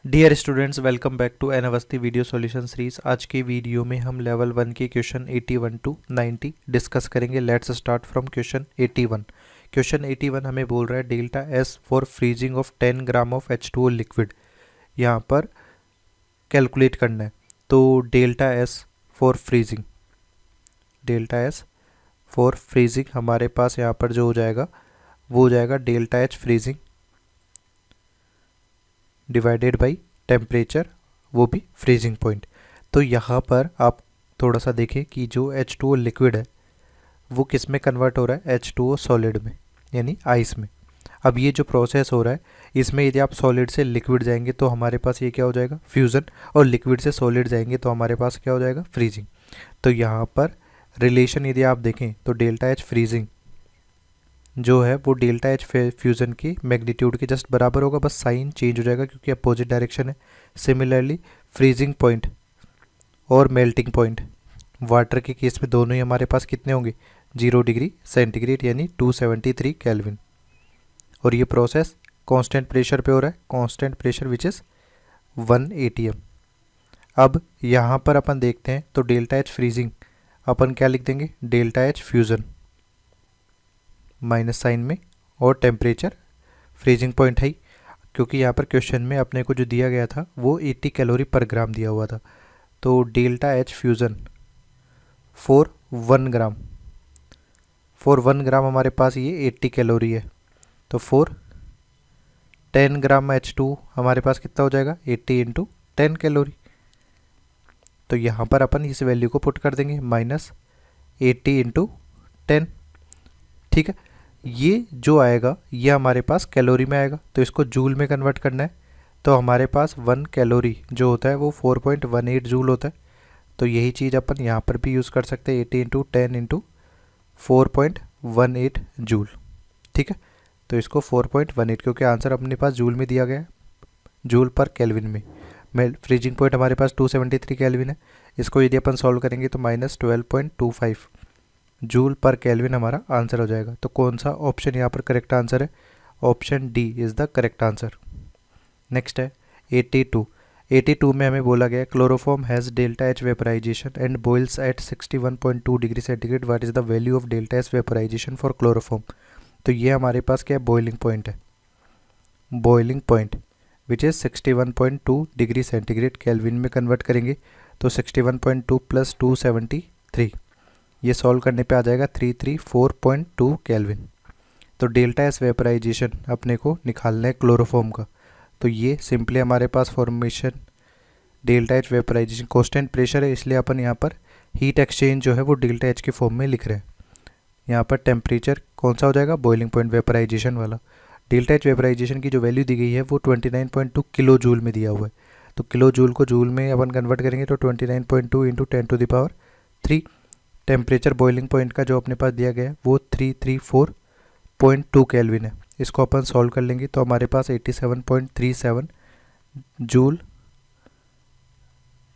Dear students, welcome back to N Awasthi video solution series. आज की video में हम लेवल 1 के क्वेश्चन 81 टू 90 डिस्कस करेंगे। Let's start from question 81। Question 81 हमें बोल रहा है delta S for freezing of 10 gram of H2O liquid यहाँ पर कैलकुलेट करना है। तो डेल्टा एस फॉर फ्रीजिंग हमारे पास यहाँ पर जो हो जाएगा वो हो जाएगा delta H freezing divided by temperature, वो भी फ्रीजिंग पॉइंट। तो यहाँ पर आप थोड़ा सा देखें कि जो H2O लिक्विड है वो किस में कन्वर्ट हो रहा है, H2O सॉलिड में यानी आइस में। अब ये जो प्रोसेस हो रहा है इसमें यदि आप सॉलिड से लिक्विड जाएंगे तो हमारे पास ये क्या हो जाएगा, फ्यूज़न, और लिक्विड से सॉलिड जाएंगे तो हमारे पास क्या हो जाएगा, फ्रीजिंग। तो यहाँ पर रिलेशन यदि आप देखें तो डेल्टा एच फ्रीजिंग जो है वो डेल्टा एच फ्यूज़न की मैग्नीट्यूड के जस्ट बराबर होगा, बस साइन चेंज हो जाएगा क्योंकि अपोजिट डायरेक्शन है। सिमिलरली फ्रीजिंग पॉइंट और मेल्टिंग पॉइंट वाटर के केस में दोनों ही हमारे पास कितने होंगे, 0 डिग्री सेंटीग्रेड यानी 273 केल्विन। और ये प्रोसेस कांस्टेंट प्रेशर पे हो रहा है, constant pressure which is 1 atm। अब यहाँ पर अपन देखते हैं तो डेल्टा एच फ्रीजिंग अपन क्या लिख देंगे, delta H fusion minus sign में, और टेम्परेचर फ्रीजिंग पॉइंट है ही, क्योंकि यहाँ पर क्वेश्चन में अपने को जो दिया गया था वो 80 कैलोरी पर ग्राम दिया हुआ था। तो डेल्टा एच फ्यूज़न फॉर 1 ग्राम हमारे पास ये 80 कैलोरी है। तो फॉर 10 ग्राम H2 हमारे पास कितना हो जाएगा, 80 इंटू 10 कैलोरी। तो यहाँ पर अपन इस वैल्यू को पुट कर देंगे -80 इंटू 10। ठीक है, ये जो आएगा ये हमारे पास कैलोरी में आएगा, तो इसको जूल में कन्वर्ट करना है। तो हमारे पास 1 कैलोरी जो होता है वो 4.18 जूल होता है। तो यही चीज़ अपन यहाँ पर भी यूज़ कर सकते हैं, 80 इंटू 10 इंटू 4.18 जूल। ठीक है, तो इसको 4.18 क्योंकि आंसर अपने पास जूल में दिया गया है, जूल पर केल्विन में। फ्रीजिंग पॉइंट हमारे पास 273 केल्विन है। इसको यदि अपन सॉल्व करेंगे तो -12.25 जूल पर केल्विन हमारा आंसर हो जाएगा। तो कौन सा ऑप्शन यहाँ पर करेक्ट आंसर है, option D is the correct answer. Next है 82 में हमें बोला गया chloroform has delta H vaporization and boils at 61.2 degree centigrade, what is the value of delta H vaporization for chloroform. तो ये हमारे पास क्या है, बॉइलिंग पॉइंट है, boiling point which is 61.2 degree centigrade. Kelvin में कन्वर्ट करेंगे तो 61.2 प्लस 273, ये सॉल्व करने पे आ जाएगा 334.2 केल्विन। तो डेल्टा एस वेपराइजेशन अपने को निकालना है क्लोरोफॉर्म का। तो ये सिंपली हमारे पास formation delta H vaporisation, constant pressure है इसलिए अपन यहाँ पर हीट एक्सचेंज जो है वो डेल्टा एच के फॉर्म में लिख रहे हैं। यहाँ पर टेम्परेचर कौन सा हो जाएगा, बॉइलिंग पॉइंट वेपराइजेशन वाला। डेल्टा एच वेपराइजेशन की जो वैल्यू दी गई है वो 29.2 किलो जूल में दिया हुआ है। तो किलो जूल को जूल में अपन कन्वर्ट करेंगे तो 29.2 इंटू 10⁻3। टेम्परेचर बॉइलिंग पॉइंट का जो अपने पास दिया गया है वो 334.2 केल्विन है। इसको अपन सॉल्व कर लेंगे तो हमारे पास 87.37 जूल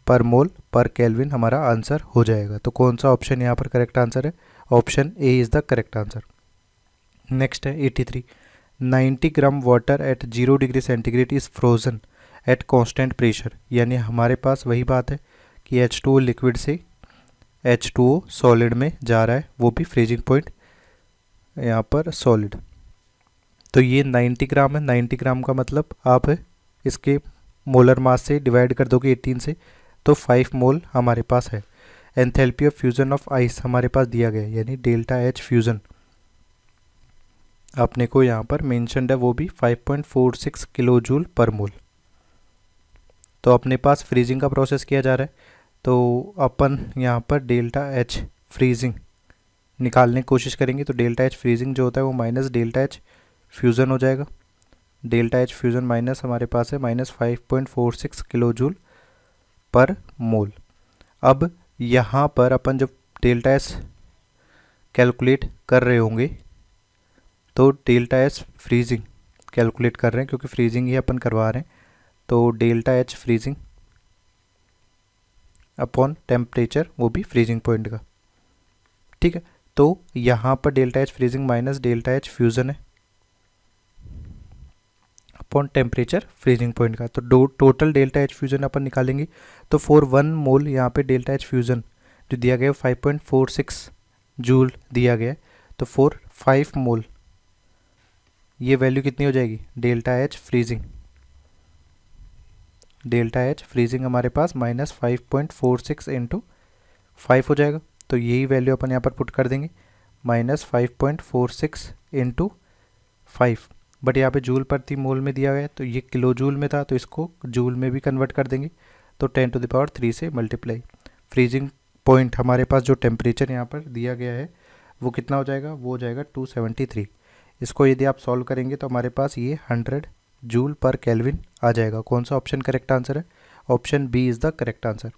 पर मोल पर केल्विन हमारा आंसर हो जाएगा। तो कौन सा ऑप्शन यहाँ पर करेक्ट आंसर है, option A is the correct answer. Next है 83। 90 gram water at 0 degree centigrade is frozen at constant pressure, यानी हमारे पास वही बात है कि H2O लिक्विड से H2O सॉलिड में जा रहा है, वो भी फ्रीजिंग पॉइंट यहाँ पर सॉलिड। तो ये 90 ग्राम है, 90 ग्राम का मतलब आप इसके मोलर मास से डिवाइड कर दोगे 18 से तो 5 मोल हमारे पास है। Enthalpy of fusion of ice हमारे पास दिया गया है यानी डेल्टा एच फ्यूजन अपने को यहाँ पर मेंशनड है, वो भी 5.46 किलो जूल पर मोल। तो अपने पास फ्रीजिंग का प्रोसेस किया जा रहा है, तो अपन यहाँ पर डेल्टा एच फ्रीजिंग निकालने की कोशिश करेंगे। तो डेल्टा एच फ्रीजिंग जो होता है वो माइनस डेल्टा एच फ्यूज़न हो जाएगा। डेल्टा एच फ्यूज़न माइनस हमारे पास है -5.46 किलो जूल पर मोल। अब यहाँ पर अपन जब डेल्टा एच कैलकुलेट कर रहे होंगे तो डेल्टा एच फ्रीजिंग कैलकुलेट कर रहे हैं क्योंकि फ्रीजिंग ही अपन करवा रहे हैं। तो delta H freezing upon temperature, वो भी फ्रीजिंग पॉइंट का। ठीक है, तो यहाँ पर delta H freezing minus delta H fusion है अपॉन टेम्परेचर फ्रीजिंग पॉइंट का। तो टोटल डेल्टा एच फ्यूज़न अपन निकालेंगे तो फॉर 1 मोल यहाँ पे डेल्टा एच फ्यूज़न जो दिया गया है 5.46 जूल दिया गया है। तो फॉर 5 मोल ये वैल्यू कितनी हो जाएगी, delta H freezing, delta H freezing हमारे पास -5.46 इंटू 5 हो जाएगा। तो यही वैल्यू अपन यहाँ पर पुट कर देंगे, -5.46 इंटू 5। बट यहाँ पे जूल प्रति मोल में दिया गया है, तो ये किलो जूल में था, तो इसको जूल में भी कन्वर्ट कर देंगे। तो 10⁻³ से मल्टीप्लाई। फ्रीजिंग पॉइंट हमारे पास जो टेम्परेचर यहाँ पर दिया गया है वो कितना हो जाएगा, वो हो जाएगा 273। इसको यदि आप सॉल्व करेंगे तो हमारे पास ये 100 जूल पर केल्विन आ जाएगा। कौन सा ऑप्शन करेक्ट आंसर है, option B is the correct answer.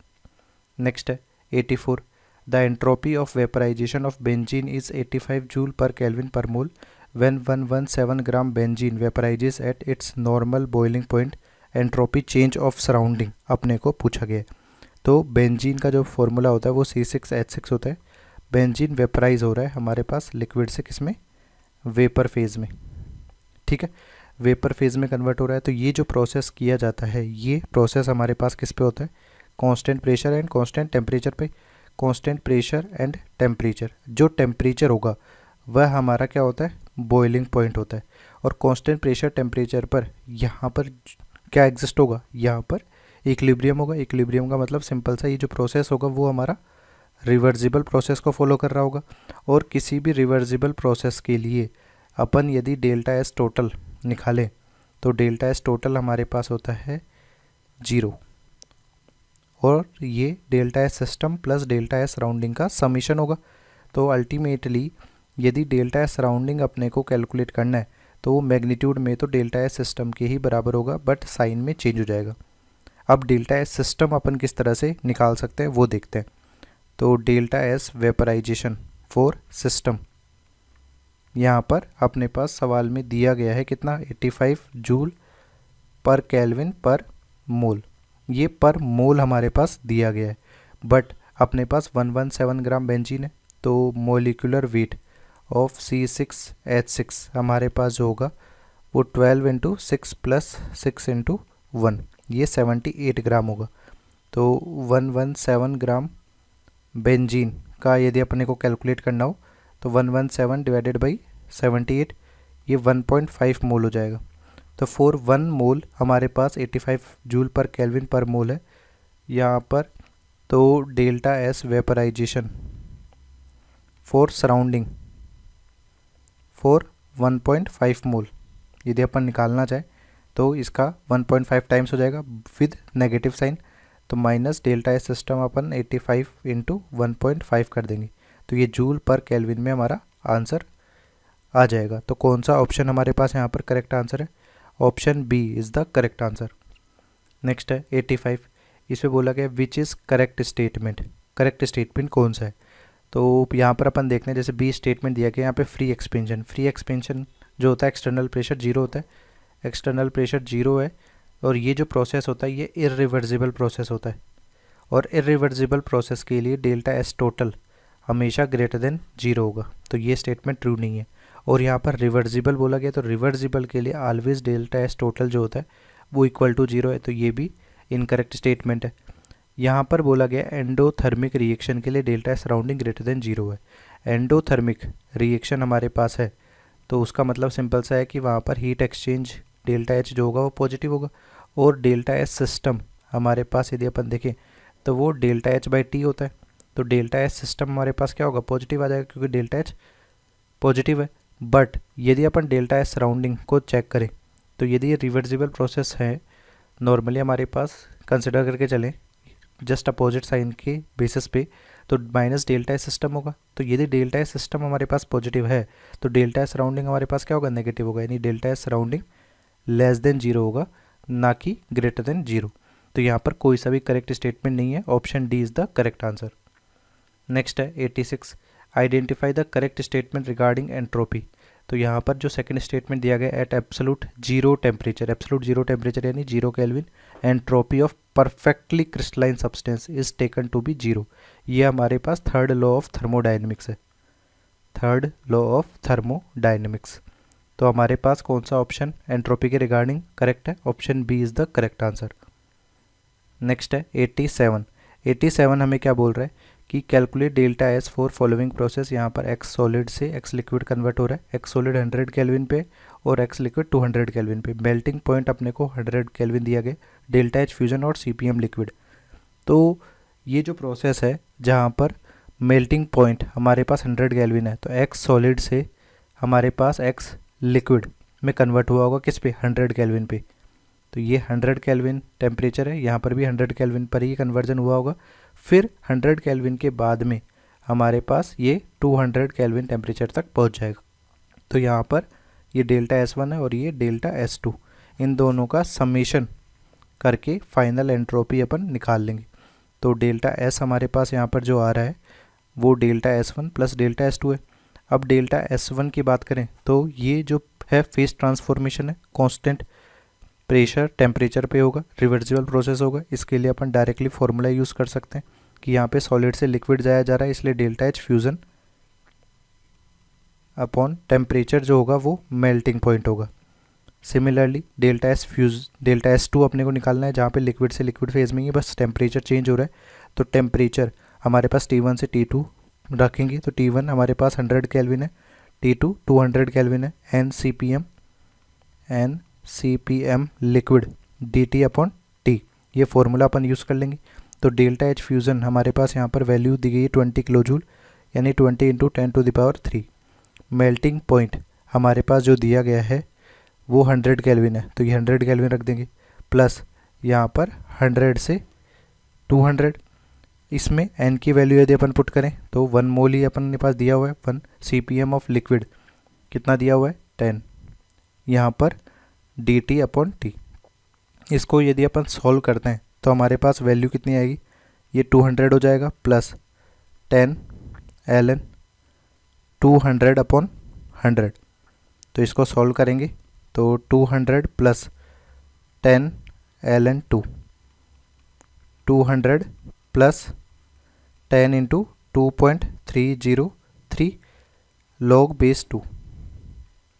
Next है 84, the entropy of vaporisation of benzene is 85 joule per kelvin per mole when 117 gram benzene vaporises at its normal boiling point, entropy change of surrounding अपने को पूछा गया है। तो benzene का जो formula होता है वो C6H6 होता है। बेंजीन वेपराइज हो रहा है हमारे पास लिक्विड से, किसमें, वेपर फेज में, ठीक है, वेपर फेज में कन्वर्ट हो रहा है। तो ये जो प्रोसेस किया जाता है ये प्रोसेस हमारे पास किस पे होता है, constant pressure and constant temperature पे। कांस्टेंट प्रेशर एंड टेम्परेचर, जो टेम्परेचर होगा वह हमारा क्या होता है, बॉइलिंग पॉइंट होता है। और कांस्टेंट प्रेशर टेम्परेचर पर यहाँ पर क्या एग्जिस्ट होगा, यहाँ पर इक्विलिब्रियम होगा। इक्विलिब्रियम का मतलब सिंपल सा, ये जो प्रोसेस होगा वो हमारा रिवर्सिबल प्रोसेस को फॉलो कर रहा होगा। और किसी भी रिवर्सिबल प्रोसेस के लिए अपन यदि डेल्टा एस टोटल निकालें तो डेल्टा एस टोटल हमारे पास होता है 0, और ये delta S system plus delta S surrounding का समीशन होगा। तो अल्टीमेटली यदि डेल्टा एस सराउंडिंग अपने को कैलकुलेट करना है तो वो मैग्नीट्यूड में तो डेल्टा एस सिस्टम के ही बराबर होगा, बट साइन में चेंज हो जाएगा। अब डेल्टा एस सिस्टम अपन किस तरह से निकाल सकते हैं वो देखते हैं। तो delta S vaporization for system, यहाँ पर अपने पास सवाल में दिया गया है कितना, 85 जूल पर केल्विन पर मोल। ये पर मोल हमारे पास दिया गया है, बट अपने पास 117 ग्राम बेंजीन है। तो मोलिकुलर वेट ऑफ C6H6 हमारे पास जो होगा वो 12 इंटू 6 प्लस 6 इंटू 1, ये 78 ग्राम होगा। तो 117 ग्राम बेंजीन का यदि अपने को कैलकुलेट करना हो तो 117 डिवाइडेड बाई 78, ये 1.5 मोल हो जाएगा। तो फॉर 1 मोल हमारे पास 85 जूल पर केल्विन पर मोल है यहाँ पर। तो delta S vaporization for surrounding for 1.5 mole यदि अपन निकालना चाहे तो इसका 1.5 टाइम्स हो जाएगा विद नेगेटिव साइन। तो माइनस डेल्टा एस सिस्टम अपन 85 इंटू 1.5 कर देंगे, तो ये जूल पर केल्विन में हमारा आंसर आ जाएगा। तो कौन सा ऑप्शन हमारे पास यहाँ पर करेक्ट आंसर है, option B is the correct answer. Next है 85, इसमें बोला गया which is correct statement, correct statement कौन सा है। तो यहाँ पर अपन देखते हैं, जैसे बी स्टेटमेंट दिया गया यहाँ पे फ्री एक्सपेंशन जो होता है एक्सटर्नल प्रेशर 0 होता है, एक्सटर्नल प्रेशर 0 है। और ये जो प्रोसेस होता है ये इरिवर्सिबल प्रोसेस होता है, और इरिवर्सिबल प्रोसेस के लिए डेल्टा एस टोटल हमेशा ग्रेटर देन 0 होगा। तो ये स्टेटमेंट ट्रू नहीं है। और यहाँ पर रिवर्सिबल बोला गया, तो रिवर्सिबल के लिए ऑलवेज डेल्टा एस टोटल जो होता है वो इक्वल टू 0 है, तो ये भी इनकरेक्ट स्टेटमेंट है। यहाँ पर बोला गया एंडोथर्मिक रिएक्शन के लिए delta S surrounding greater than 0 है। एंडोथर्मिक रिएक्शन हमारे पास है तो उसका मतलब सिंपल सा है कि वहाँ पर हीट एक्सचेंज डेल्टा एच जो होगा वो पॉजिटिव होगा। और डेल्टा एस सिस्टम हमारे पास यदि अपन देखें तो वो डेल्टा एच बाई टी होता है। तो डेल्टा एच सिस्टम हमारे पास क्या होगा, पॉजिटिव आ जाएगा क्योंकि डेल्टा एच पॉजिटिव है। बट यदि अपन डेल्टा एस सराउंडिंग को चेक करें तो यदि ये रिवर्सिबल प्रोसेस है, नॉर्मली हमारे पास कंसिडर करके चलें जस्ट अपोजिट साइन के बेसिस पे, तो माइनस डेल्टा एस सिस्टम होगा। तो यदि डेल्टा एस सिस्टम हमारे पास पॉजिटिव है तो डेल्टा एस सराउंडिंग हमारे पास क्या होगा, नेगेटिव होगा, यानी delta S surrounding less than 0 होगा, ना कि ग्रेटर देन 0। तो यहाँ पर कोई सा भी करेक्ट स्टेटमेंट नहीं है, option D is the correct answer. Next है 86, identify the correct statement regarding entropy. तो यहाँ पर जो सेकंड स्टेटमेंट दिया गया at absolute 0 temperature, absolute 0 temperature यानी 0 kelvin, entropy of perfectly crystalline substance is taken to be 0। ये हमारे पास थर्ड लॉ ऑफ थर्मोडायनेमिक्स है, थर्ड लॉ ऑफ थर्मोडायनेमिक्स। तो हमारे पास कौन सा ऑप्शन एंट्रोपी के रिगार्डिंग करेक्ट है? Option B is the correct answer. Next है 87। 87 हमें क्या बोल रहा है कि calculate delta S for following process. यहाँ पर एक्स सॉलिड से एक्स लिक्विड कन्वर्ट हो रहा है। एक्स सॉलिड 100 केल्विन पे और एक्स लिक्विड 200 केल्विन पे। मेल्टिंग पॉइंट अपने को 100 केल्विन दिया गया, डेल्टा एच फ्यूजन और सीपीएम लिक्विड। तो ये जो प्रोसेस है जहाँ पर मेल्टिंग पॉइंट हमारे पास 100 केल्विन है, तो एक्स सॉलिड से हमारे पास एक्स लिक्विड में कन्वर्ट हुआ होगा किस पे? 100 केल्विन पे। तो ये 100 केल्विन टेम्परेचर है, यहाँ पर भी 100 केल्विन पर ही कन्वर्जन हुआ होगा। फिर 100 केल्विन के बाद में हमारे पास ये 200 केल्विन टेम्परेचर तक पहुँच जाएगा। तो यहाँ पर ये डेल्टा S1 है और ये डेल्टा S2, इन दोनों का समेशन करके फाइनल एंट्रोपी अपन निकाल लेंगे। तो डेल्टा S हमारे पास यहाँ पर जो आ रहा है वो delta S1 plus delta S2 है। अब डेल्टा S1 की बात करें तो ये जो है फेस ट्रांसफॉर्मेशन है, कांस्टेंट प्रेशर टेम्परेचर पे होगा, रिवर्सिबल प्रोसेस होगा। इसके लिए अपन डायरेक्टली फॉर्मूला यूज़ कर सकते हैं कि यहाँ पे सॉलिड से लिक्विड जाया जा रहा है, इसलिए delta H fusion upon temperature जो होगा वो मेल्टिंग पॉइंट होगा। सिमिलरली डेल्टा एस टू अपने को निकालना है, जहाँ पे लिक्विड से लिक्विड फेज में ही बस टेम्परेचर चेंज हो रहा है। तो टेम्परेचर हमारे पास T1 से T2 रखेंगे, तो T1 हमारे पास 100 केल्विन है, T2 200 केल्विन है। N C P M liquid dt upon T, ये फॉर्मूला अपन यूज़ कर लेंगे। तो डेल्टा एच फ्यूज़न हमारे पास यहाँ पर वैल्यू दी गई है 20 किलो जूल, यानी 20 इंटू 10⁻3। मेल्टिंग पॉइंट हमारे पास जो दिया गया है वो 100 केल्विन है, तो ये 100 केल्विन रख देंगे, प्लस यहाँ पर 100 से 200। इसमें n की वैल्यू यदि अपन पुट करें तो 1 मोल ही अपन के पास दिया हुआ है, 1 CPM ऑफ लिक्विड कितना दिया हुआ है? 10। यहाँ पर dt अपॉन टी। इसको यदि अपन सॉल्व करते हैं तो हमारे पास वैल्यू कितनी आएगी? ये 200 हो जाएगा प्लस 10 ln 200 अपॉन 100। तो इसको सॉल्व करेंगे तो 200 plus 10 ln 200 plus 10 into 2.303 log base 2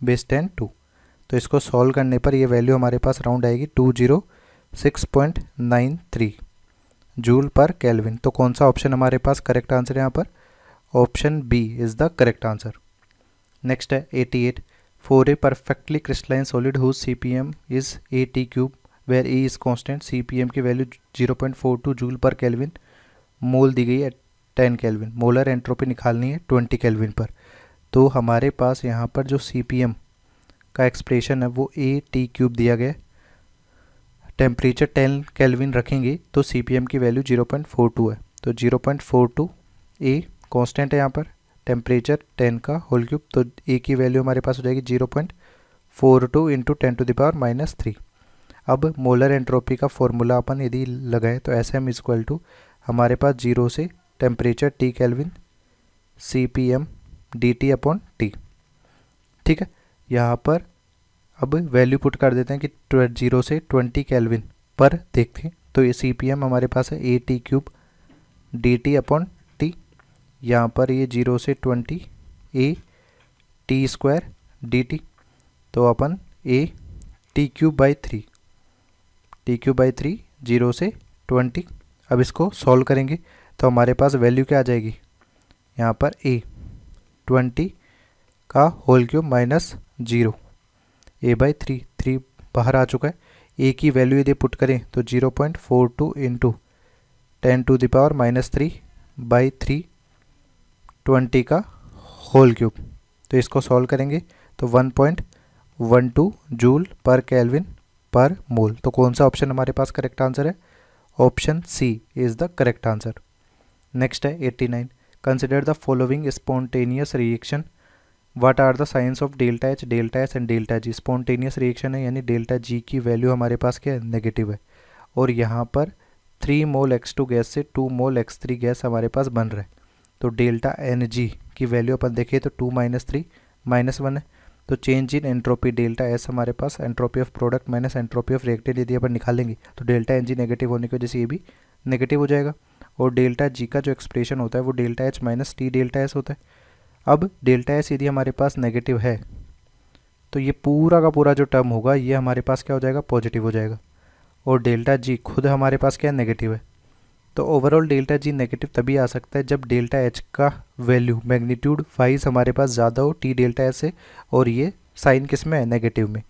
base 10 2। तो इसको सॉल्व करने पर ये वैल्यू हमारे पास राउंड आएगी 206.93 जूल पर केल्विन। तो कौन सा ऑप्शन हमारे पास करेक्ट आंसर है यहाँ पर? Option B is the correct answer. Next है 88। For a perfectly crystalline solid whose CPM is AT³ where E is constant, CPM की value 0.42 joule per kelvin, mole दी गई है 10 केल्विन, मोलर एंट्रोपी निकालनी है 20 केल्विन पर। तो हमारे पास यहाँ पर जो CPM का एक्सप्रेशन है वो AT³ दिया गया है। टेम्परेचर 10 केल्विन रखेंगे तो CPM की वैल्यू 0.42 है, तो 0.42 A कांस्टेंट है यहाँ पर, टेम्परेचर 10 का होल क्यूब, तो A की वैल्यू हमारे पास हो जाएगी 0.42 इंटू 10⁻³ अब मोलर एंट्रोपी का फॉर्मूला अपन यदि लगाए तो SM इक्वल टू हमारे पास 0 से temperature T kelvin CPM dt upon T। ठीक है, यहाँ पर अब वैल्यू पुट कर देते हैं कि 0 से 20 केल्विन पर देखते हैं। तो ये CPM हमारे पास है AT³ dt अपॉन T। यहाँ पर ये 0 से 20 AT² dt, तो अपन T³/3 T³/3 0 से 20। अब इसको सॉल्व करेंगे तो हमारे पास वैल्यू क्या आ जाएगी? यहाँ पर A 20 का होल क्यूब माइनस 0 A/3, 3 बाहर आ चुका है। A की वैल्यू यदि पुट करें तो 0.42 इंटू 10⁻³ 20 का होल क्यूब। तो इसको सॉल्व करेंगे तो 1.12 जूल पर केल्विन पर मोल। तो कौन सा ऑप्शन हमारे पास करेक्ट आंसर है? Option C is the correct answer. Next है 89। Consider the following spontaneous reaction, what are the signs of delta H and delta G. Spontaneous reaction है, यानी delta G की वैल्यू हमारे पास क्या है? नेगेटिव है, और यहाँ पर 3 मोल X2 गैस से 2 मोल X3 गैस हमारे पास बन रहा है। तो डेल्टा एन जी की वैल्यू अपन देखें तो 2 - 3 -1 है। तो change in entropy delta S हमारे पास entropy of product minus entropy of reactant यदि अपन निकालेंगे तो डेल्टा एन जी नेगेटिव होने की वजह से ये भी नेगेटिव हो जाएगा। और डेल्टा जी का जो एक्सप्रेशन होता है वो delta H minus T delta S होता है। अब डेल्टा एस यदि हमारे पास नेगेटिव है तो ये पूरा का पूरा जो टर्म होगा ये हमारे पास क्या हो जाएगा, पॉजिटिव हो जाएगा। और डेल्टा जी खुद हमारे पास क्या नेगेटिव है। तो ओवरऑल डेल्टा जी नेगेटिव तभी आ सकता है जब डेल्टा एच का वैल्यू मैग्नीट्यूड वाइज हमारे पास ज़्यादा हो टी डेल्टा एस से, और ये साइन किस में है, नेगेटिव में।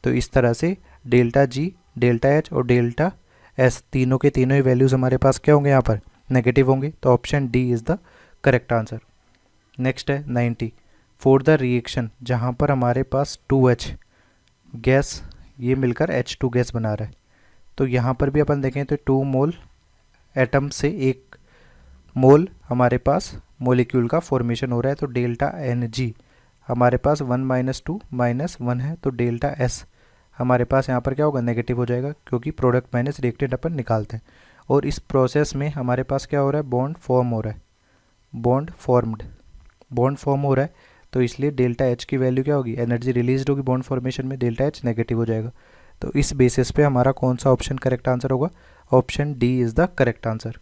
तो इस तरह से डेल्टा जी, डेल्टा एच और डेल्टा एस तीनों के तीनों ही वैल्यूज़ हमारे पास क्या होंगे, यहाँ पर नेगेटिव होंगे। तो option D is the correct answer. Next है 90। फॉर द रिएक्शन जहाँ पर हमारे पास 2H गैस ये मिलकर H2 गैस बना रहा है, तो यहाँ पर भी अपन देखें तो 2 मोल एटम से 1 मोल हमारे पास मोलिक्यूल का फॉर्मेशन हो रहा है। तो डेल्टा एन जी हमारे पास 1 - 2 -1 है। तो डेल्टा एस हमारे पास यहाँ पर क्या होगा, नेगेटिव हो जाएगा, क्योंकि प्रोडक्ट माइनस रिएक्टेंट अपन निकालते हैं। और इस प्रोसेस में हमारे पास क्या हो रहा है, बॉन्ड फॉर्म हो रहा है, बॉन्ड फॉर्म हो रहा है। तो इसलिए डेल्टा एच की वैल्यू क्या होगी, एनर्जी रिलीज होगी बॉन्ड फॉर्मेशन में, डेल्टा एच नेगेटिव हो जाएगा। तो इस बेसिस पे हमारा कौन सा ऑप्शन करेक्ट आंसर होगा, option D is the correct answer.